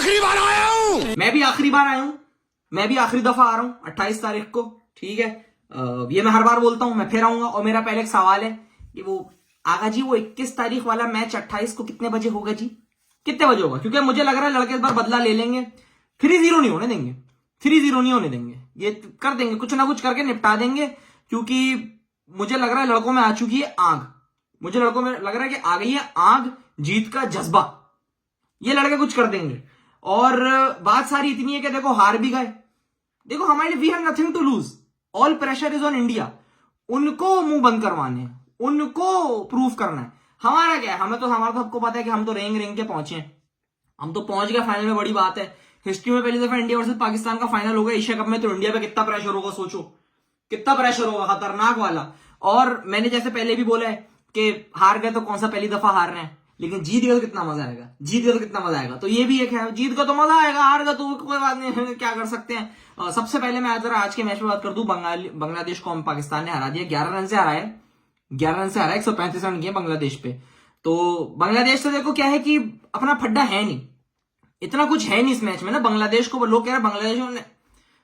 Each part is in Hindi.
आखिरी बार आया हूं, मैं भी आखिरी बार आया हूं, मैं भी आखिरी दफा आ रहा हूं 28 तारीख को। ठीक है, ये मैं हर बार बोलता हूं, मैं फिर आऊंगा। और मेरा पहले एक सवाल है कि वो आगा जी, वो 21 तारीख वाला मैच 28 को कितने बजे होगा जी? कितने बजे होगा? क्योंकि मुझे लग रहा है लड़के इस बार बदला ले लेंगे। 3-0 नहीं होने देंगे, 3-0 नहीं होने देंगे, ये कर देंगे, कुछ ना कुछ करके निपटा देंगे। क्योंकि मुझे लग रहा है लड़कों में आ चुकी है आग, मुझे लड़कों में लग रहा है कि आ गई है आग, जीत का जज्बा। ये लड़के कुछ कर देंगे। और बात सारी इतनी है कि देखो हार भी गए, देखो हमारे we have nothing to lose, all pressure is on India. उनको मुंह बंद करवाने हैं, उनको प्रूफ करना है। हमारा क्या है, हमें तो हमारा तो सबको पता है कि हम तो रेंग रेंग के पहुंचे हैं, हम तो पहुंच गए फाइनल में। बड़ी बात है, हिस्ट्री में पहली दफा इंडिया वर्सेस पाकिस्तान का फाइनल होगा एशिया कप में। तो इंडिया पे कितना प्रेशर होगा, सोचो कितना प्रेशर होगा, खतरनाक वाला। और मैंने जैसे पहले भी बोला है कि हार गए तो कौन सा पहली दफा हार रहे हैं, लेकिन जीत गए तो कितना मजा आएगा, जीत गए तो कितना मजा आएगा। तो ये भी एक है, जीत गए तो मजा आएगा, हार गए तो कोई बात नहीं, क्या कर सकते हैं। सबसे पहले मैं जरा आज के मैच में बात कर दूं। बांग्लादेश को पाकिस्तान ने हरा दिया, 11 रन से हरा है, 11 रन से हरा है, 135 रन किए बांग्लादेश पे। तो बांग्लादेश तो देखो क्या है कि अपना फड्डा है नहीं, इतना कुछ है नहीं इस मैच में ना। बांग्लादेश को लोग कह रहे हैं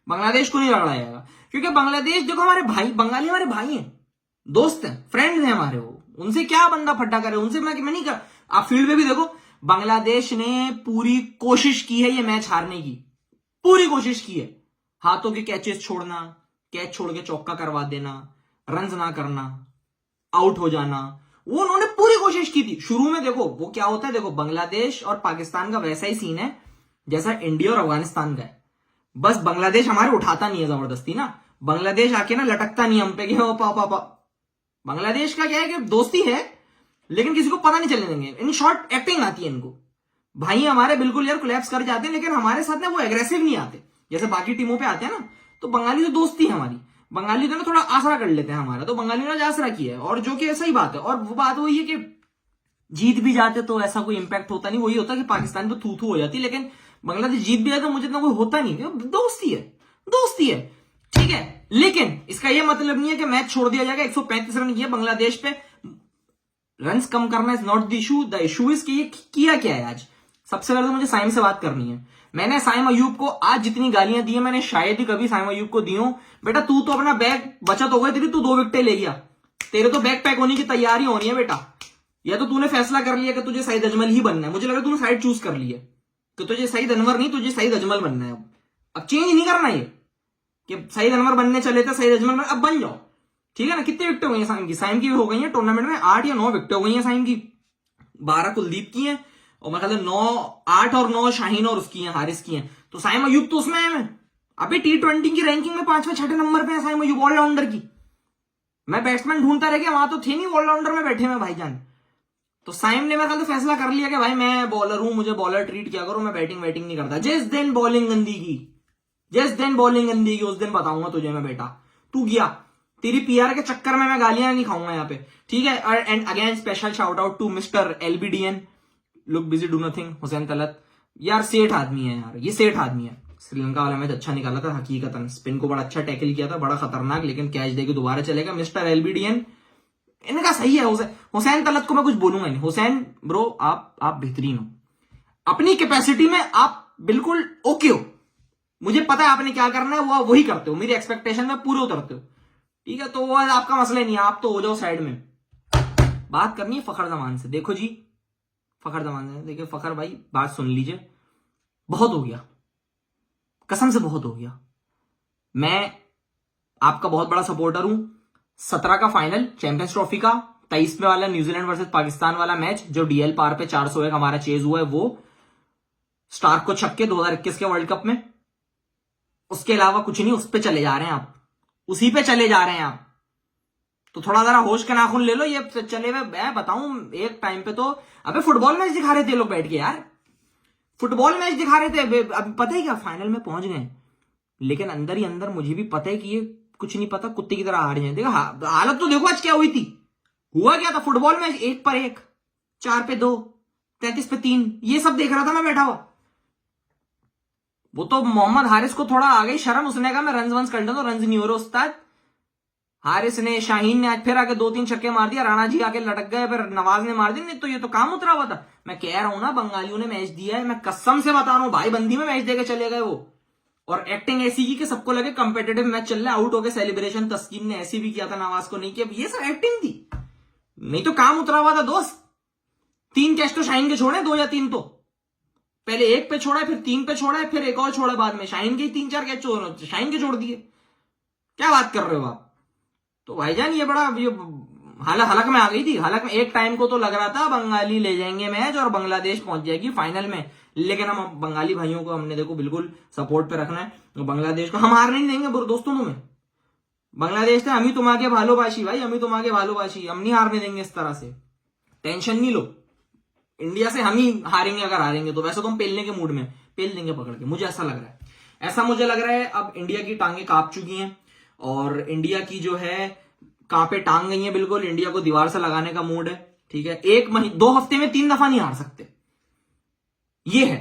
बांग्लादेश को नहीं रगड़ा जाएगा, क्योंकि बांग्लादेश देखो हमारे भाई, बंगाली हमारे भाई हैं, दोस्त हैं, फ्रेंड्स हैं हमारे। वो उनसे क्या बंदा फड्डा करे, उनसे मैं नहीं कर। आप फील्ड में भी देखो, बांग्लादेश ने पूरी कोशिश की है ये मैच हारने की, पूरी कोशिश की है। हाथों के कैचेस छोड़ना, कैच छोड़ के चौका करवा देना, रन्स ना करना, आउट हो जाना, वो उन्होंने पूरी कोशिश की थी शुरू में। देखो वो क्या होता है, देखो बांग्लादेश और पाकिस्तान का वैसा ही सीन है जैसा इंडिया और अफगानिस्तान का है। बस बांग्लादेश हमारे उठाता नहीं है जबरदस्ती ना, बांग्लादेश आके ना लटकता नहीं हम पे कि पापा। बांग्लादेश का क्या है कि दोस्ती है, लेकिन किसी को पता नहीं चलने देंगे। इन शॉर्ट एक्टिंग आती है इनको, भाई हमारे बिल्कुल यार कोलैप्स कर जाते हैं, लेकिन हमारे साथ ना वो एग्रेसिव नहीं आते जैसे बाकी टीमों पे आते हैं ना। तो बंगाली तो दोस्ती है हमारी, बंगाली तो ना थोड़ा आसरा कर लेते हैं हमारा, तो बंगाली ने आसरा किया है, और जो कि सही बात है। और वो बात वही है कि जीत भी जाते तो ऐसा कोई इंपैक्ट होता नहीं, वही होता कि पाकिस्तान तो थू थू हो जाती, लेकिन बांग्लादेश जीत भी जाए तो मुझे इतना कोई होता नहीं, दोस्ती है, दोस्ती है, ठीक है। लेकिन इसका यह मतलब नहीं है कि मैच छोड़ दिया जाएगा। 135 रन किए बांग्लादेश पे, रन्स कम करना is not the issue, the issue is कि ये किया क्या है आज। सबसे पहले तो मुझे साइम से बात करनी है। मैंने साइम अयूब को आज जितनी गालियां दी है, मैंने शायद ही कभी साइम अयूब को दी हूं। बेटा तू तो अपना बैग बचत हो गई तेरी, तू 2 विकेटें ले गया, तेरे तो बैग पैक होने की तैयारी होनी है बेटा। या तो तूने फैसला कर लिया कि तुझे सईद अजमल ही बनना है, मुझे लगा तूने साइड चूज कर ली है कि तुझे सईद अनवर नहीं, तुझे सईद अजमल बनना है। अब चेंज नहीं करना ये कि सईद अनवर बनने चले थे, सईद अजमल अब बन जाओ, ठीक है ना। कितने विकेट हो गई है साइम की? साइम की हो गई है टूर्नामेंट में 8 या 9 विकेट हो गई है साइम की, 12 कुलदीप की है, और मेरे ख्याल 8 और 9 शाहीन और उसकी हैं, हारिस की हैं। तो साइम अयूब तो उसमें है। अभी T20 की रैंकिंग में 5वें-6ठे नंबर पे है साइम अयूब, ऑलराउंडर की। मैं बैट्समैन ढूंढता रह गया, वहां तो थे नहीं ऑलराउंडर में बैठे हुए भाईजान। तो साइम ने मेरे ख्याल तो फैसला कर लिया कि भाई मैं बॉलर हूं, मुझे बॉलर ट्रीट किया करो, मैं बैटिंग नहीं करता। जिस दिन बॉलिंग गंदी की, जिस दिन बॉलिंग गंदी की, उस दिन बताऊंगा तुझे मैं बेटा, तू गया, तेरी पीआर के चक्कर में मैं गालियां नहीं खाऊंगा यहाँ पे, ठीक है। And again special shout out to mister LBDN, look busy do nothing, Hussain Talat. यार सेठ आदमी है यार, ये सेठ आदमी है। श्रीलंका वाला मैच अच्छा निकाला था हकीकतन, स्पिन को बड़ा अच्छा टैकल किया था, बड़ा खतरनाक, लेकिन कैच देके दोबारा चलेगा मिस्टर LBDN। इनका सही है। हुसैन तलत को मैं कुछ बोलूंगा नहीं। हुसैन ब्रो, आप बेहतरीन हो, अपनी कैपेसिटी में आप बिल्कुल ओके हो, मुझे पता है आपने क्या करना है, वो वही करते हो, मेरी एक्सपेक्टेशन में पूरे उतरते हो, ठीक है। तो वो आपका मसला नहीं है, आप तो हो जाओ साइड में। बात करनी है फखर जमान से। देखो जी, फखर जमान से देखिए, फखर भाई बात सुन लीजिए, बहुत हो गया, कसम से बहुत हो गया। मैं आपका बहुत बड़ा सपोर्टर हूं। 17 का फाइनल चैंपियंस ट्रॉफी का, 23 में वाला न्यूजीलैंड वर्सेस पाकिस्तान वाला मैच जो DL पार पे 401 हमारा चेज हुआ है, वो स्टार्क को छक्के 2021 के वर्ल्ड कप में, उसके अलावा कुछ नहीं। उस पे चले जा रहे हैं आप, उसी पे चले जा रहे हैं आप। तो थोड़ा जरा होश के नाखून ले लो। ये चले हुए मैं बताऊं, एक टाइम पे तो अबे फुटबॉल मैच दिखा रहे थे लोग बैठ के यार, फुटबॉल मैच दिखा रहे थे। अब पता है क्या, फाइनल में पहुंच गए, लेकिन अंदर ही अंदर मुझे भी पता है कि ये कुछ नहीं पता, कुत्ते की तरह हार जाए। देखो हालत तो देखो आज क्या हुई थी, हुआ क्या था फुटबॉल मैच, 1 पर 1, 4 पे 2, 33 पे 3, ये सब देख रहा था मैं बैठा हुआ। वो तो मोहम्मद हारिस को थोड़ा आ गई शर्म, उसने कहा मैं रन कर लेता हूं, रन नहीं हो रहा उस्ताद, हारिस ने, शाहीन ने आज फिर आके 2-3 छक्के मार दिया, राणा जी आके लटक गए, फिर नवाज ने मार दी। नहीं तो ये तो काम उतरा हुआ था। मैं कह रहा हूं ना, बंगालियों ने मैच दिया है, मैं कसम से बता रहा हूं, भाई बंदी में मैच देके चले गए वो। और एक्टिंग ऐसी की कि सबको लगे कंपेटिटिव मैच चल रहा है, आउट हो गए, सेलिब्रेशन तस्कीन ने ऐसी भी किया था, नवाज को नहीं किया। ये सब एक्टिंग थी, नहीं तो काम उतरा हुआ था दोस्त। 3 कैच तो शाहीन के छोड़े, 2 या 3 तो पहले 1 पे छोड़ा है, फिर 3 पे छोड़ा है, फिर एक और छोड़ा बाद में। शाहीन के 3-4 कैच शाहीन के छोड़ दिए। क्या बात कर रहे हो आप? तो भाईजान ये बड़ा हलक में आ गई थी। हलक में एक टाइम को तो लग रहा था बंगाली ले जाएंगे मैच और बांग्लादेश पहुंच जाएगी फाइनल में, लेकिन हम बंगाली भाइयों को हमने देखो बिल्कुल सपोर्ट पे रखना है। तो बांग्लादेश को हम हारने नहीं देंगे दोस्तों। तुम्हें बांग्लादेश ने हम ही तुम आगे भालोबाशी भाई, हम ही तुम आगे भालोबाशी, हम नहीं हारने देंगे इस तरह से। टेंशन नहीं लो, इंडिया से हम ही हारेंगे। अगर हारेंगे तो वैसे तो हम पेलने के मूड में, पेल देंगे पकड़ के, मुझे ऐसा लग रहा है। ऐसा मुझे लग रहा है अब इंडिया की टांगे कांप चुकी हैं और इंडिया की जो है कहां पे टांग गई है बिल्कुल। इंडिया को दीवार से लगाने का मूड है। ठीक है, 2 हफ्ते में 3 दफा नहीं हार सकते, ये है।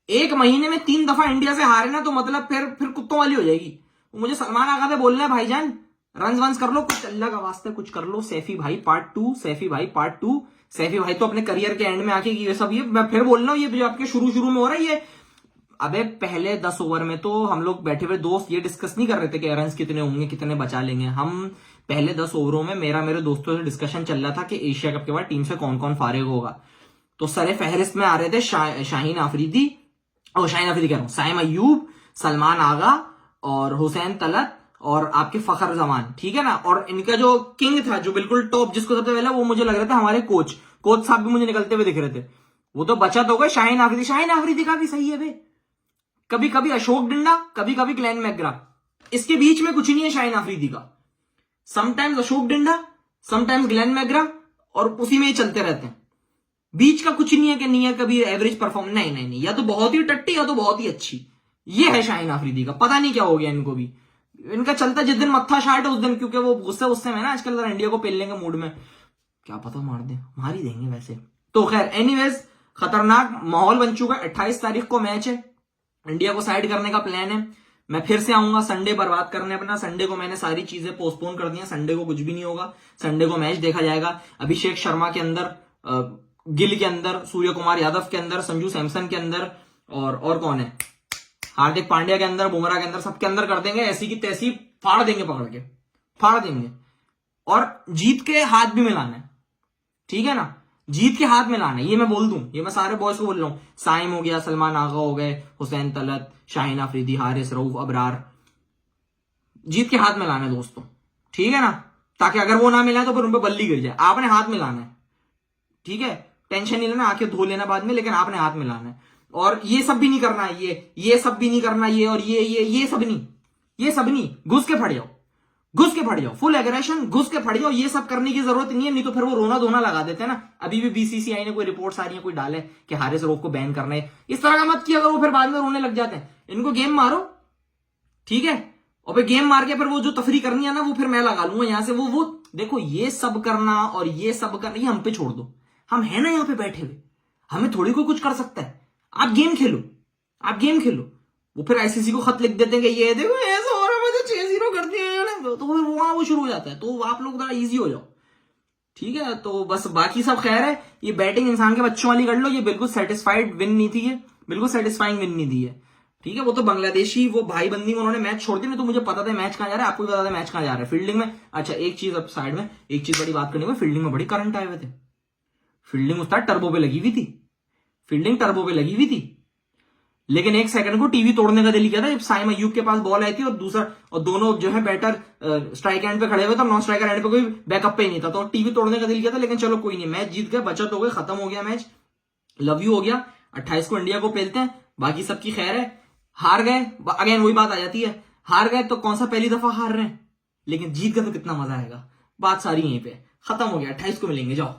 1 महीने में 3 दफा इंडिया से हारे ना तो मतलब फिर कुत्तों वाली हो जाएगी। मुझे सलमान आगा से बोलना है, भाईजान रन वंस कर लो, कुछ अल्लाह का वास्ते कुछ कर लो। सैफी भाई पार्ट 2, सैफी भाई पार्ट 2। सैफी भाई तो अपने करियर के एंड में आके ये सब, ये मैं फिर बोल रहा हूं, ये जो आपके शुरू में हो रहा है ये। अबे पहले 10 ओवर में तो हम लोग बैठे हुए दोस्त ये डिस्कस नहीं कर रहे थे कि रन कितने होंगे, कितने बचा लेंगे। हम पहले 10 ओवरों में मेरे दोस्तों से डिस्कशन चल रहा था कि एशिया कप के बाद टीम से कौन कौन फारिग होगा। तो सरे फहरिस्त में आ रहे थे शाहीन अफरीदी, और शाहीन अफरीदी कह रहा हूं, साइम अयूब, सलमान आगा और हुसैन तलत और आपके फखर जमान। ठीक है ना। और इनका जो किंग था, जो बिल्कुल टॉप, जिसको सबसे पहले, वो मुझे लग रहा था हमारे कोच साहब भी मुझे निकलते हुए दिख रहे थे। वो तो बचत हो गए शाहीन अफरीदी। शाहीन अफरीदी का भी सही है भाई, कभी कभी अशोक डिंडा, कभी कभी ग्लेन मैकग्रा, इसके बीच में कुछ नहीं है शाहीन अफरीदी का। Sometimes Ashok Dinda, sometimes Glenn McGrath, और उसी में ही चलते रहते हैं। बीच का कुछ नहीं है कि नहीं है कभी एवरेज परफॉर्म, नहीं, या तो बहुत ही टट्टी या तो बहुत ही अच्छी। ये है शाहीन अफरीदी का। पता नहीं क्या हो गया इनको भी, इनका चलता जिस दिन मत्था शार्ट है उस दिन, क्योंकि वो गुस्से में ना आजकल इंडिया को पेलने के मूड में, क्या पता मार दे, मार ही देंगे वैसे तो। खैर एनीवेज, खतरनाक माहौल बन चुका है। 28 तारीख को मैच है, इंडिया को साइड करने का प्लान है। मैं फिर से आऊंगा संडे बर्बाद करने अपना। संडे को मैंने सारी चीजें पोस्टपोन कर दी हैं, संडे को कुछ भी नहीं होगा। संडे को मैच देखा जाएगा। अभिषेक शर्मा के अंदर, गिल के अंदर, सूर्य कुमार यादव के अंदर, संजू सैमसन के अंदर, और कौन है, हार्दिक पांड्या के अंदर, बुमराह के अंदर, सबके अंदर कर देंगे। ऐसी की तैसी फाड़ देंगे, पकड़ के फाड़ देंगे। और जीत के हाथ भी मिलाना है, ठीक है ना, जीत के हाथ मिलाना है। ये मैं बोल दूं, ये मैं सारे बॉयज को बोल रहा हूं। साइम हो गया, सलमान आगा हो गए, हुसैन तलत, शाहीन अफरीदी, हारिस, रऊफ, अबरार, जीत के हाथ मिलाना है दोस्तों, ठीक है ना। ताकि अगर वो ना मिला तो फिर उन पर बल्ली गिर जाए। आपने हाथ मिलाना है, ठीक है। टेंशन नहीं लेना, आंखें धो लेना बाद में, लेकिन आपने हाथ मिलाना है। और ये सब भी नहीं करना, ये सब भी नहीं करना, ये और ये सब नहीं, ये सब नहीं। घुस के फट जाओ, घुस के फट जाओ, फुल एग्रेशन, घुस के फट जाओ। ये सब करने की जरूरत नहीं है, नहीं तो फिर वो रोना धोना लगा देते हैं ना। अभी भी बीसीसीआई ने कोई रिपोर्ट्स आ रही है, कोई डाले कि हारिस रऊफ को बैन करना है, इस तरह का मत किया करो, फिर बाद में रोने लग जाते हैं। इनको गेम मारो, ठीक है, और फिर गेम मार के फिर वो जो तफरी करनी है ना, वो फिर मैं लगा लूंगा यहां से। वो देखो, ये सब करना और ये सब करना, ये हम पे छोड़ दो। हम है ना यहाँ पे बैठे हुए, हमें थोड़ी कोई कुछ कर सकता है। आप गेम खेलो, आप गेम खेलो। वो फिर आईसीसी को खत लिख देते हैं कि ये देखो ऐसा हो रहा है, मुझे 6-0 कर दिया, तो फिर वहां वो शुरू हो जाता है। तो आप लोग थोड़ा इजी हो जाओ, ठीक है। तो बस बाकी सब खैर है। ये बैटिंग इंसान के बच्चों वाली कर लो, ये बिल्कुल सेटिस्फाइड विन नहीं थी, ये बिल्कुल सेटिस्फाइंग विन नहीं थी है, ठीक है। वो तो बांग्लादेशी, वो भाई बंदी में उन्होंने मैच छोड़ दिया, नहीं तो मुझे पता था मैच कहां जा रहा है। आपको भी पता था मैच कहां जा रहा है, फील्डिंग में। अच्छा एक चीज अब साइड में, एक चीज बड़ी बात करनी है, फील्डिंग में बड़ी करंट आए हुए थे। फील्डिंग उस्ताद टर्बो पे लगी हुई थी, फील्डिंग टर्बो पे लगी हुई थी। लेकिन एक सेकंड को टीवी तोड़ने का दिल किया था जब साइम अयूब के पास बॉल आई थी और दोनों जो है बैटर स्ट्राइक एंड पे खड़े हुए थे, नॉन स्ट्राइकर एंड पे कोई बैकअप पे ही नहीं था, तो टीवी तोड़ने का दिल किया था। लेकिन चलो कोई नहीं, मैच जीत गए, बचत हो गई, खत्म हो गया मैच, लव यू हो गया। 28 को इंडिया को पेलते हैं, बाकी सबकी खैर है। हार गए, अगेन वही बात आ जाती है, हार गए तो कौन सा पहली दफा हार रहे हैं, लेकिन जीत गए तो कितना मजा आएगा। बात सारी यहीं पे खत्म हो गया। 28 को मिलेंगे, जाओ।